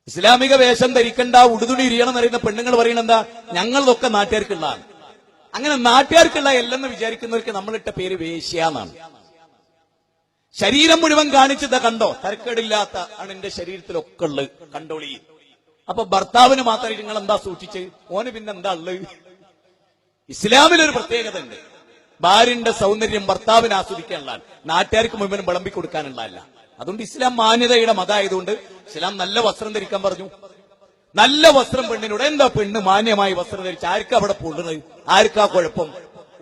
ഇസ്ലാമിക വേഷം ധരിക്കണ്ട, ഉടുതുണി ഇരിയണം എന്ന് പറയുന്ന പെണ്ണുങ്ങൾ പറയണെന്താ, ഞങ്ങളതൊക്കെ നാട്ടുകാർക്കുള്ളതാണ്. അങ്ങനെ നാട്ടുകാർക്കുള്ള അല്ലെന്ന് വിചാരിക്കുന്നവർക്ക് നമ്മളിട്ട പേര് വേശ്യ എന്നാണ്. ശരീരം മുഴുവൻ കാണിച്ചത് കണ്ടോ, തരക്കേടില്ലാത്ത ആണ് എന്റെ ശരീരത്തിലൊക്കെ ഉള്ളത്, കണ്ടോളി. അപ്പൊ ഭർത്താവിന് മാത്രം നിങ്ങൾ എന്താ സൂക്ഷിച്ച്, ഓന് പിന്നെ എന്താ ഉള്ളത്? ഇസ്ലാമിലൊരു പ്രത്യേകത ഉണ്ട്. ഭാര്യന്റെ സൗന്ദര്യം ഭർത്താവിന് ആസ്വദിക്കാനുള്ളതാണ്, നാട്ടുകാർക്ക് മുഴുവൻ വിളമ്പി കൊടുക്കാനുള്ളതല്ല. അതുകൊണ്ട് ഇസ്ലാം മാന്യതയുടെ മതമായതുകൊണ്ട് ഇസ്ലാം നല്ല വസ്ത്രം ധരിക്കാൻ പറഞ്ഞു. നല്ല വസ്ത്രം പെണ്ണിനോട്. എന്താ പെണ്ണ് മാന്യമായി വസ്ത്രം ധരിച്ച് ആർക്കാ അവിടെ പൊള്ളുന്നത്, ആർക്കാ കുഴപ്പം?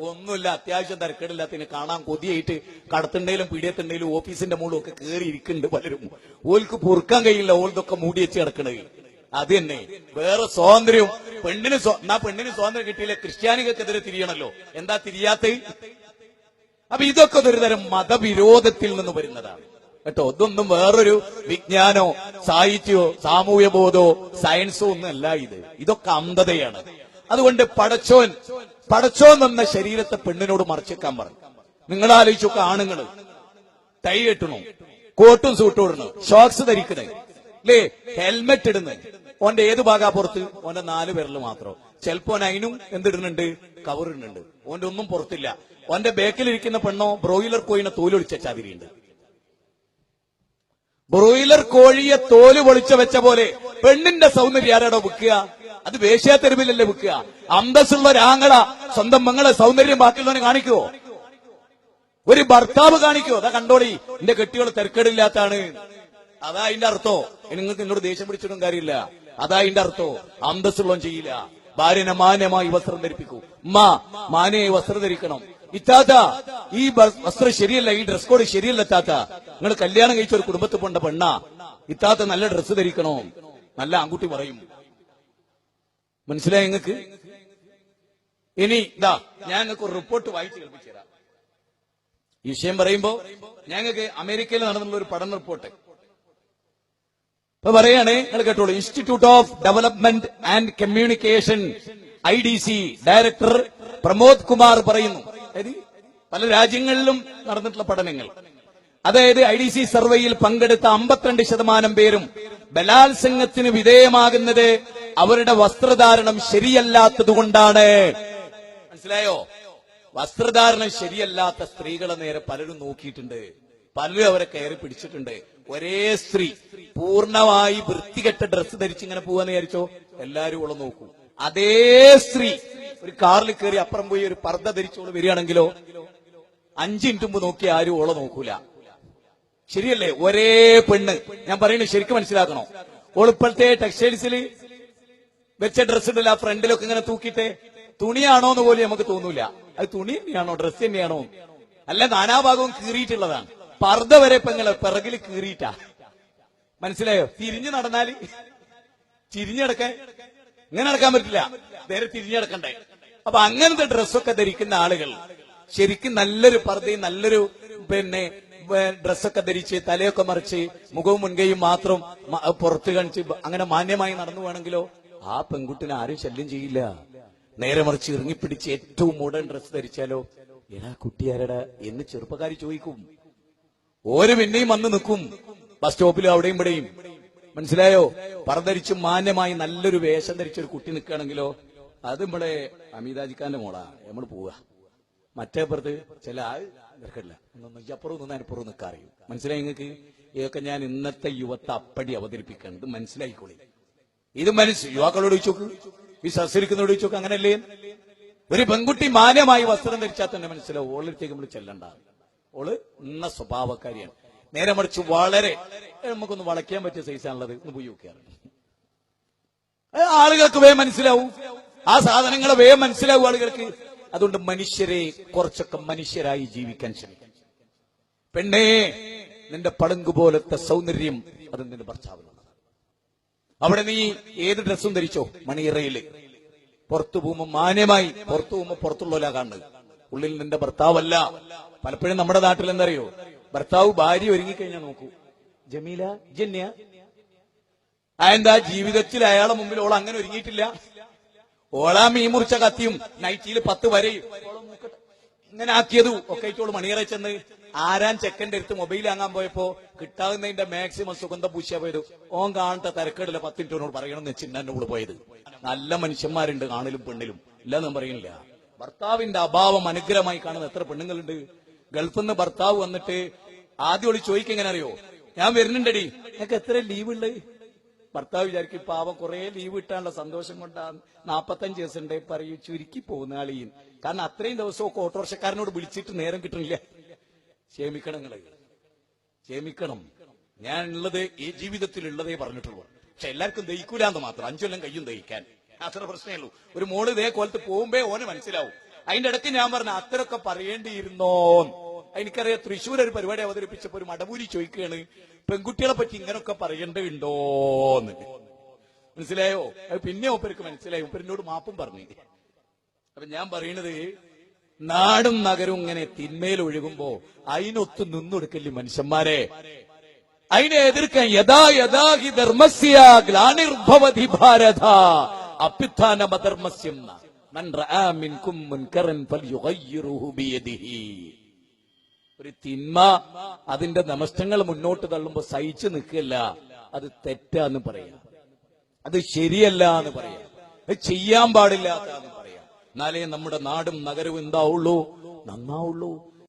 ഒന്നുമില്ല, അത്യാവശ്യം തരക്കേടില്ലാത്തതിന് കാണാൻ കൊതിയായിട്ട് കടത്തുണ്ടേലും പീഡിയത്തുണ്ടേലും ഓഫീസിന്റെ മുകളിലും ഒക്കെ കയറി ഇരിക്കുന്നുണ്ട് പലരും. ഓൽക്ക് പൊറുക്കാൻ കഴിയില്ല, ഓൽതൊക്കെ മൂടി വെച്ച് കിടക്കണത്. അത് തന്നെ വേറെ സ്വാതന്ത്ര്യവും പെണ്ണിന് സ്വാതന്ത്ര്യം കിട്ടിയില്ല. ക്രിസ്ത്യാനികൾക്കെതിരെ തിരിയണല്ലോ, എന്താ തിരിയാത്ത? അപ്പൊ ഇതൊക്കെ ഒരു തരം മതവിരോധത്തിൽ നിന്ന് വരുന്നതാണ് കേട്ടോ. ഇതൊന്നും വേറൊരു വിജ്ഞാനോ സാഹിത്യമോ സാമൂഹ്യ ബോധമോ സയൻസോ ഒന്നും അല്ല. ഇതൊക്കെ അന്ധതയാണ്. അതുകൊണ്ട് പടച്ചോൻ എന്ന ശരീരത്തെ പെണ്ണിനോട് മറച്ചേക്കാൻ പറഞ്ഞു. നിങ്ങൾ ആലോചിച്ചൊക്കെ ആണുങ്ങള് ടൈ കെട്ടണു, കോട്ടും സൂട്ടും ഇടണു, ഷോക്സ് ധരിക്കണേ അല്ലേ, ഹെൽമെറ്റ് ഇടുന്നത്. ഓന്റെ ഏത് ഭാഗാ പുറത്ത്? ഓന്റെ 4 വിരല് മാത്രം. ചിലപ്പോ അതിനും എന്തിടുന്നുണ്ട്, കവർ ഇടുന്നുണ്ട്. ഓന്റെ ഒന്നും പുറത്തില്ല. ഓന്റെ ബേക്കിലിരിക്കുന്ന പെണ്ണോ ബ്രോയിലർ കോഴിനെ തോലൊളിച്ച ചാതിരിയുണ്ട്. ബ്രോയിലർ കോഴിയെ തോല് പൊളിച്ച വെച്ച പോലെ പെണ്ണിന്റെ സൗന്ദര്യം ആരാടോ വിൽക്കുക? അത് വേശ്യാതെരുവിലല്ലേ വിൽക്കുക? അന്തസ്സുള്ള ഒരാങ്ങള സ്വന്തം മങ്ങളെ സൗന്ദര്യം ബാക്കിയുള്ളവനെ കാണിക്കുവോ? ഒരു ഭർത്താവ് കാണിക്കുവോ? അതാ കണ്ടോളി, എന്റെ കെട്ടികൾ തിരക്കേടില്ലാത്താണ്. അതാ അതിന്റെ അർത്ഥോ? നിങ്ങൾക്ക് എന്നോട് ദേഷ്യം പിടിച്ചിട്ടും കാര്യമില്ല. അതാ അതിന്റെ അർത്ഥോ? അന്തസ്സുള്ളവൻ ചെയ്യില്ല. ഭാര്യനെ മാന്യമായി വസ്ത്രം ധരിപ്പിക്കൂ. മാന്യമായി വസ്ത്രം ധരിക്കണം. ഇത്താത്ത, ഈ വസ്ത്രം ശരിയല്ല, ഈ ഡ്രസ് കോഡ് ശരിയല്ല താത്ത. നിങ്ങൾ കല്യാണം കഴിച്ച ഒരു കുടുംബത്തിൽ പോണ്ട പെണ്ണ, ഇത്താത്ത നല്ല ഡ്രസ്സ് ധരിക്കണോ? നല്ല ആൺകുട്ടി പറയും. മനസ്സിലായി നിങ്ങൾക്ക്? ഇനി ഇതാ ഞാൻ നിങ്ങൾക്ക് ഒരു റിപ്പോർട്ട് വായിച്ചു കേൾപ്പിച്ചു തരാം. ഈ വിഷയം പറയുമ്പോ ഞങ്ങൾക്ക് അമേരിക്കയിൽ നടന്നുള്ള ഒരു പഠന റിപ്പോർട്ട് ഇപ്പൊ പറയാണ്, നിങ്ങൾ കേട്ടോളൂ. Institute of development and communication IDC director Pramod Kumar പറയുന്നു. പല രാജ്യങ്ങളിലും നടന്നിട്ടുള്ള പഠനങ്ങൾ, അതായത് IDC സർവേയിൽ പങ്കെടുത്ത 52% പേരും ബലാത്സംഗത്തിന് വിധേയമാകുന്നത് അവരുടെ വസ്ത്രധാരണം ശരിയല്ലാത്തതുകൊണ്ടാണ്. മനസ്സിലായോ? വസ്ത്രധാരണം ശരിയല്ലാത്ത സ്ത്രീകളെ നേരെ പലരും നോക്കിയിട്ടുണ്ട്, പലരും അവരെ കയറി പിടിച്ചിട്ടുണ്ട്. ഒരേ സ്ത്രീ പൂർണ്ണമായി വൃത്തികെട്ട ഡ്രസ്സ് ധരിച്ചിങ്ങനെ പോവാന്ന് വിചാരിച്ചോ, എല്ലാരും ഉള്ള നോക്കൂ. അതേ സ്ത്രീ ഒരു കാറിൽ കയറി അപ്പുറം പോയി ഒരു പർദ്ദ ധരിച്ചോള് വരികയാണെങ്കിലോ 5 മിനിറ്റ് മുമ്പ് നോക്കി ആരും ഓളെ നോക്കൂല. ശരിയല്ലേ? ഒരേ പെണ്ണ്, ഞാൻ പറയുന്നത് ശരിക്കും മനസ്സിലാക്കണോ. ഓളിപ്പോഴത്തെ ടെക്സ്റ്റൈൽസിൽ വെച്ച ഡ്രസ് ഉണ്ടല്ലോ, ആ ഫ്രണ്ടിലൊക്കെ ഇങ്ങനെ തൂക്കിട്ടെ, തുണിയാണോ എന്ന് പോലും നമുക്ക് തോന്നൂല. അത് തുണി തന്നെയാണോ ഡ്രസ് തന്നെയാണോ? അല്ല, നാനാഭാഗവും കീറിയിട്ടുള്ളതാണ്. പർദ്ദ വരെ ഇപ്പൊ നിങ്ങളെ പിറകിൽ കീറിയിട്ടാ. മനസ്സിലായോ? തിരിഞ്ഞു നടന്നാല് തിരിഞ്ഞടക്കാൻ ഇങ്ങനെ നടക്കാൻ പറ്റില്ല, നേരെ തിരിഞ്ഞടക്കണ്ടേ. അപ്പൊ അങ്ങനത്തെ ഡ്രസ്സൊക്കെ ധരിക്കുന്ന ആളുകൾ ശരിക്കും നല്ലൊരു പർദ്ദയും നല്ലൊരു ഡ്രസ്സൊക്കെ ധരിച്ച് തലയൊക്കെ മറിച്ച് മുഖവും മുൻകൈയും മാത്രം പുറത്ത് കാണിച്ച് അങ്ങനെ മാന്യമായി നടന്നു വേണമെങ്കിലോ ആ പെൺകുട്ടിനെ ആരും ശല്യം ചെയ്യില്ല. നേരെ മറിച്ച് ഇറങ്ങിപ്പിടിച്ച് ഏറ്റവും മോഡേൺ ഡ്രസ് ധരിച്ചാലോ, എടാ കുട്ടിയാരടാ എന്ന് ചെറുപ്പക്കാരി ചോദിക്കും. ഓര് പിന്നെയും വന്ന് നിൽക്കും ബസ് സ്റ്റോപ്പിലും അവിടെയും ഇവിടെയും. മനസ്സിലായോ? പറധരിച്ചും മാന്യമായി നല്ലൊരു വേഷം ധരിച്ചൊരു കുട്ടി നിൽക്കുകയാണെങ്കിലോ അത് നമ്മളെ അമിതാജിക്കാന്റെ മോളാ, നമ്മൾ പോവുക. മറ്റേപ്പുറത്ത് ചില നിൽക്കില്ല, അപ്പുറവും നിന്ന് അതിനപ്പുറവും നിൽക്കാറിയും. മനസ്സിലായി നിങ്ങൾക്ക്? ഇതൊക്കെ ഞാൻ ഇന്നത്തെ യുവത്തെ അപ്പടി അവതരിപ്പിക്കണം. ഇത് മനസ്സിലായിക്കോളി. ഇത് യുവാക്കളോട് ചോദിച്ചോക്ക്, ഈ സസ്യരിക്കുന്നോട് ചോദിച്ചോക്ക്. അങ്ങനല്ലേ? ഒരു പെൺകുട്ടി മാന്യമായി വസ്ത്രം ധരിച്ചാൽ തന്നെ മനസ്സിലാവും ഓളിലേക്ക് നമ്മൾ ചെല്ലണ്ട, ഓള് ഇന്ന സ്വഭാവക്കാരിയാണ്. നേരെ മറിച്ച് വളരെ നമുക്കൊന്ന് വളയ്ക്കാൻ പറ്റിയ സൈസാണുള്ളത്, ഒന്ന് പോയി നോക്കിയാറുണ്ട്. ആളുകൾക്ക് വേഗം മനസ്സിലാവും, ആ സാധനങ്ങളെ വേഗം മനസ്സിലാവും ആളുകൾക്ക്. അതുകൊണ്ട് മനുഷ്യരെ കുറച്ചൊക്കെ മനുഷ്യരായി ജീവിക്കാൻ ശ്രമിക്കും. പെണ്ണേ, നിന്റെ പളുങ്ക് പോലത്തെ സൗന്ദര്യം അത് നിന്റെ ഭർത്താവിനുള്ളതാണ്. അവിടെ നീ ഏത് ഡ്രസ്സും ധരിച്ചോ, മണിയറയില് പുറത്തു പോകുമ്പോ മാന്യമായി പുറത്തു പോകുമ്പോ പുറത്തുള്ളവരാ കാണുന്നത്, ഉള്ളിൽ നിന്റെ ഭർത്താവല്ല. പലപ്പോഴും നമ്മുടെ നാട്ടിൽ എന്തറിയോ, ഭർത്താവ് ഭാര്യ ഒരുങ്ങിക്കഴിഞ്ഞാൽ നോക്കൂ, ജമീല ജന്യ അതെന്താ ജീവിതത്തിൽ അയാളെ മുമ്പിൽ ഓൾ അങ്ങനെ ഒരുങ്ങിയിട്ടില്ല. ഓളാ മീൻ മുറിച്ച കത്തിയും നൈറ്റിയിൽ 10 വരെയും ഇങ്ങനെ ആക്കിയതു ഒക്കെ ആയിട്ടോള് മണിയറെ ചെന്ന് ആരാൻ ചെക്കന്റെ അടുത്ത് മൊബൈൽ വാങ്ങാൻ പോയപ്പോ കിട്ടാവുന്നതിന്റെ മാക്സിമം സുഗന്ധ പൂശിയാ പോയത്. ഓൻ കാണത്തെ തരക്കേടില്ല 10 മിനിറ്റിനോട് പറയണമെന്ന് വെച്ചിട്ട് എന്നെ ഉള്ളു പോയത്. നല്ല മനുഷ്യന്മാരുണ്ട് കാണിലും പെണ്ണിലും, ഇല്ലെന്നും പറയുന്നില്ല. ഭർത്താവിന്റെ അഭാവം അനുഗ്രഹമായി കാണുന്ന എത്ര പെണ്ണുങ്ങളുണ്ട്. ഗൾഫിൽ നിന്ന് ഭർത്താവ് വന്നിട്ട് ആദ്യം ഒളി ചോദിക്കുക എങ്ങനെ അറിയോ, ഞാൻ വരുന്നുണ്ടടി, ഞങ്ങൾക്ക് എത്ര ലീവ് ഉള്ളത്? ഭർത്താവ് വിചാരിക്കും പാവം കുറെ ലീവ് കിട്ടാനുള്ള സന്തോഷം കൊണ്ടാണ് 45 ദിവസം ഉണ്ട് പറയൂ ചുരുക്കി പോകുന്ന ആളീൻ. കാരണം അത്രയും ദിവസമൊക്കെ ഓട്ടോറിക്ഷക്കാരനോട് വിളിച്ചിട്ട് നേരം കിട്ടണില്ല. ക്ഷമിക്കണം നിങ്ങള്, ക്ഷമിക്കണം. ഞാൻ ഉള്ളത് ഈ ജീവിതത്തിൽ ഉള്ളതേ പറഞ്ഞിട്ടുള്ളൂ. പക്ഷെ എല്ലാവർക്കും ദഹിക്കൂലെന്ന് മാത്രം. 5 കൊല്ലം കഴിയും ദഹിക്കാൻ, അത്ര പ്രശ്നമേ ഉള്ളൂ. ഒരു മോള് ഇതേ കോലത്ത് പോകുമ്പേ ഓന് മനസ്സിലാവും. അതിന്റെ ഇടയ്ക്ക് ഞാൻ പറഞ്ഞ അത്രയൊക്കെ പറയേണ്ടിയിരുന്നോ. എനിക്കറിയാം തൃശ്ശൂർ ഒരു പരിപാടി അവതരിപ്പിച്ചപ്പോ ഒരു മടവൂരി ചോദിക്കുകയാണ്, പെൺകുട്ടികളെ പറ്റി ഇങ്ങനൊക്കെ പറയേണ്ടതുണ്ടോന്ന്. മനസ്സിലായോ? അത് പിന്നെ ഒപ്പർക്ക് മനസ്സിലായി. ഒപ്പരിനോട് മാപ്പും പറഞ്ഞു. അപ്പൊ ഞാൻ പറയണത്, നാടും നഗരവും ഇങ്ങനെ തിന്മയിൽ ഒഴുകുമ്പോ അതിനൊത്ത് നിന്നൊടുക്കല്ലേ മനുഷ്യന്മാരെ. അതിനെ എതിർക്കാൻ യഥാ യഥാ ഹി ധർമ്മസ്യ ഗ്ലാനിർഭവതി ഭാരത അഭ്യുത്ഥാനമധർമ്മസ്യം മൻ റആ മിൻകും മുൻകറൻ ഫൽയുഗയ്യിറുഹു ബിയദിഹി. ഒരു തിന്മ അതിന്റെ നഷ്ടങ്ങൾ മുന്നോട്ട് തള്ളുമ്പോ സഹിച്ചു നിൽക്കില്ല, അത് തെറ്റാന്ന് പറയാം, അത് ശരിയല്ല എന്ന് പറയാം, അത് ചെയ്യാൻ പാടില്ലാത്ത എന്ന് പറയാം. എന്നാലേ നമ്മുടെ നാടും നഗരവും എന്താവുള്ളൂ, നന്നാവുള്ളൂ.